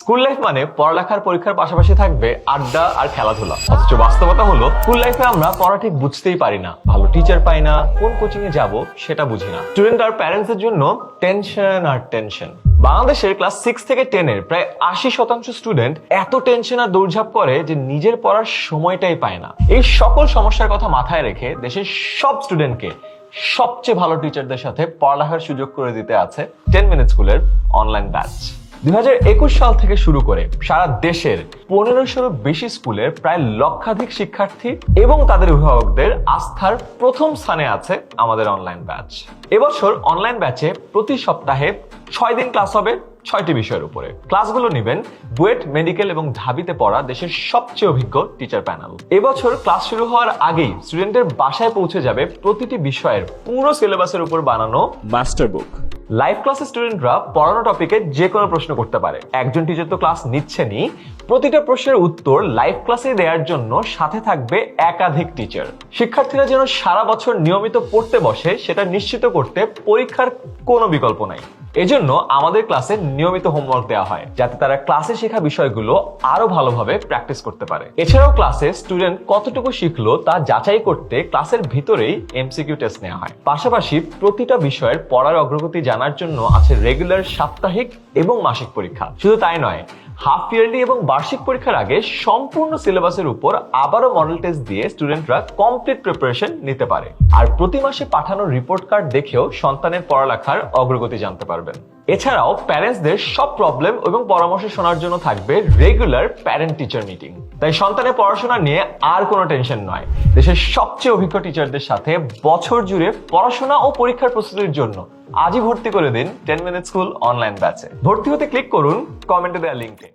School life মানে পড়ালেখার পরীক্ষার পাশাপাশি থাকবে আড্ডা আর খেলাধুলা। অথচ বাস্তবতা হলো স্কুল লাইফে আমরা পড়া ঠিক বুঝতেই পারি না, ভালো টিচার পাই না, কোন কোচিং এ যাব সেটা বুঝি না। স্টুডেন্ট আর প্যারেন্টস এর জন্য টেনশন আর টেনশন। বাংলাদেশের ক্লাস 6 থেকে 10 এর প্রায় 80% স্টুডেন্ট এত টেনশন আর দৌড়ঝাঁপ করে যে নিজের পড়ার সময়টাই পায় না। এই সকল সমস্যার কথা মাথায় রেখে দেশের সব স্টুডেন্টকে সবচেয়ে ভালো টিচারদের সাথে পড়ালেখার সুযোগ করে দিতে আছে 10 মিনিট স্কুলের অনলাইন ব্যাচ। 2021 সাল থেকে শুরু করে সারা দেশের 1500 বেশি স্কুলের প্রায় লক্ষাধিক শিক্ষার্থী এবং তাদের অভিভাবকদের আস্থার প্রথম স্থানে আছে আমাদের অনলাইন ব্যাচ। এবছর অনলাইন ব্যাচে প্রতি সপ্তাহে 6 দিন ক্লাস হবে 6টি বিষয়ের উপরে। ক্লাসগুলো নেবেন বুয়েট, মেডিকেল এবং ঢাবিতে পড়া দেশের সবচেয়ে অভিজ্ঞ টিচার প্যানেল। এবছর ক্লাস শুরু হওয়ার আগেই স্টুডেন্টের বাসায় পৌঁছে যাবে প্রতিটি বিষয়ের পুরো সিলেবাসের উপর বানানো মাস্টার বুক। লাইভ ক্লাসে স্টুডেন্টরা পড়ানো টপিকে যে কোনো প্রশ্ন করতে পারে। একজন টিচার তো ক্লাস নিচ্ছেনই, প্রতিটা প্রশ্নের উত্তর লাইভ ক্লাসে দেওয়ার জন্য সাথে থাকবে একাধিক টিচার। শিক্ষার্থীরা যেন সারা বছর নিয়মিত পড়তে বসে সেটা নিশ্চিত করতে পরীক্ষার কোনো বিকল্প নাই। এজন্য আমাদের ক্লাসে নিয়মিত হোমওয়ার্ক দেওয়া হয় যাতে তারা ক্লাসে শেখা বিষয়গুলো আরো ভালোভাবে প্র্যাকটিস করতে পারে। এছাড়াও ক্লাসে স্টুডেন্ট কতটুকু শিখলো তা যাচাই করতে ক্লাসের ভিতরেই এমসিকিউ টেস্ট নেওয়া হয়। পাশাপাশি প্রতিটা বিষয়ের পড়ার অগ্রগতি জানার জন্য আছে রেগুলার সাপ্তাহিক এবং মাসিক পরীক্ষা। শুধু তাই নয়, হাফ ইয়ারলি এবং বার্ষিক পরীক্ষার আগে সম্পূর্ণ সিলেবাসের উপর আবারও মডেল টেস্ট দিয়ে স্টুডেন্টরা কমপ্লিট প্রিপারেশন নিতে পারে। আর প্রতি মাসে পাঠানো রিপোর্ট কার্ড দেখেও সন্তানের পড়ালেখার অগ্রগতি জানতে পারবেন। এছাড়াও প্যারেন্টসদের সব প্রবলেম এবং পরামর্শ শোনার জন্য থাকবে রেগুলার প্যারেন্ট টিচার মিটিং। তাই সন্তানের পড়াশোনা নিয়ে আর কোনো টেনশন নয়। দেশের সবচেয়ে অভিজ্ঞ টিচারদের সাথে বছর জুড়ে পড়াশোনা ও পরীক্ষার প্রস্তুতির জন্য আজই ভর্তি করে দিন 10 মিনিট স্কুল অনলাইন ব্যাচে। ভর্তি হতে ক্লিক করুন কমেন্টে দেওয়া লিঙ্কে।